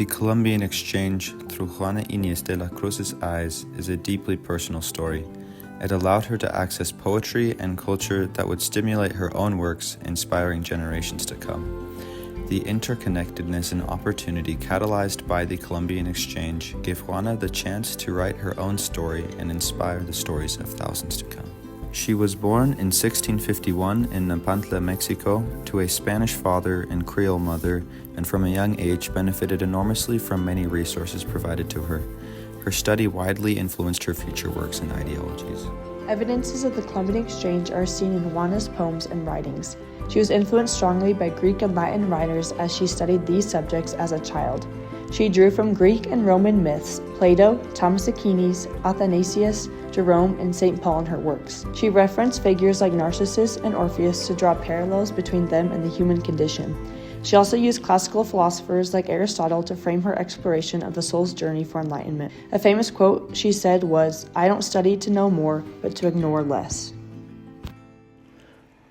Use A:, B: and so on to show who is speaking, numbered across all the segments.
A: The Colombian exchange through Juana Ines de la Cruz's eyes is a deeply personal story. It allowed her to access poetry and culture that would stimulate her own works, inspiring generations to come. The interconnectedness and opportunity catalyzed by the Colombian exchange gave Juana the chance to write her own story and inspire the stories of thousands to come. She was born in 1651 in Napantla, Mexico, to a Spanish father and Creole mother, and from a young age benefited enormously from many resources provided to her. Her study widely influenced her future works and ideologies.
B: Evidences of the Colombian exchange are seen in Juana's poems and writings. She was influenced strongly by Greek and Latin writers as she studied these subjects as a child. She drew from Greek and Roman myths, Plato, Thomas Aquinas, Athanasius, Jerome, and St. Paul in her works. She referenced figures like Narcissus and Orpheus to draw parallels between them and the human condition. She also used classical philosophers like Aristotle to frame her exploration of the soul's journey for enlightenment. A famous quote she said was, "I don't study to know more, but to ignore less."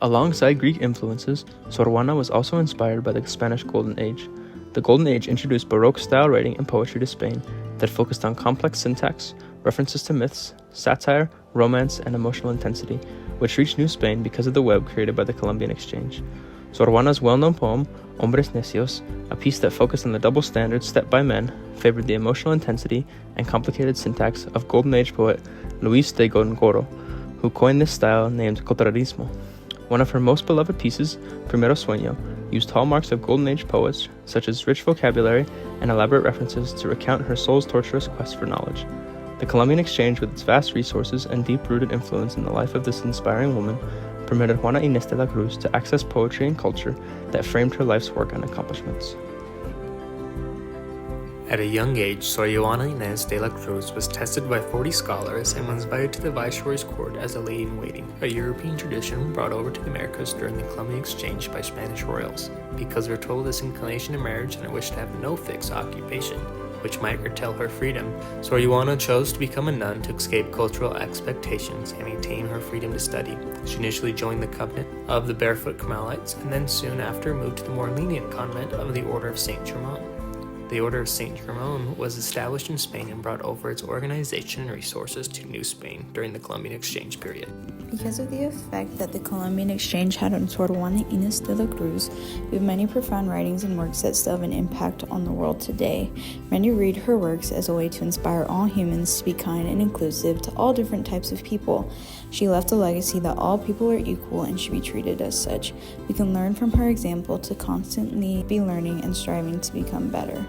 C: Alongside Greek influences, Sor Juana was also inspired by the Spanish Golden Age. The Golden Age introduced Baroque-style writing and poetry to Spain that focused on complex syntax, references to myths, satire, romance, and emotional intensity, which reached New Spain because of the web created by the Colombian exchange. Sor Juana's well-known poem, Hombres Necios, a piece that focused on the double standards set by men, favored the emotional intensity and complicated syntax of Golden Age poet Luis de Góngora, who coined this style named Contrarismo. One of her most beloved pieces, Primero Sueño, used hallmarks of Golden Age poets, such as rich vocabulary and elaborate references to recount her soul's torturous quest for knowledge. The Colombian exchange, with its vast resources and deep-rooted influence in the life of this inspiring woman, permitted Juana Ines de la Cruz to access poetry and culture that framed her life's work and accomplishments.
D: At a young age, Sor Juana Ines de la Cruz was tested by 40 scholars and was invited to the Viceroy's court as a lady-in-waiting, a European tradition brought over to the Americas during the Colombian exchange by Spanish royals. Because of her total disinclination to marriage and a wish to have no fixed occupation, which might curtail her freedom, Sor Juana chose to become a nun to escape cultural expectations and maintain her freedom to study. She initially joined the Covenant of the Barefoot Carmelites and then soon after moved to the more lenient convent of the Order of St. Germain. The Order of St. Germain was established in Spain and brought over its organization and resources to New Spain during the Colombian exchange period.
E: Because of the effect that the Colombian exchange had on Sor Juana Ines de la Cruz, we have many profound writings and works that still have an impact on the world today. Many read her works as a way to inspire all humans to be kind and inclusive to all different types of people. She left a legacy that all people are equal and should be treated as such. We can learn from her example to constantly be learning and striving to become better.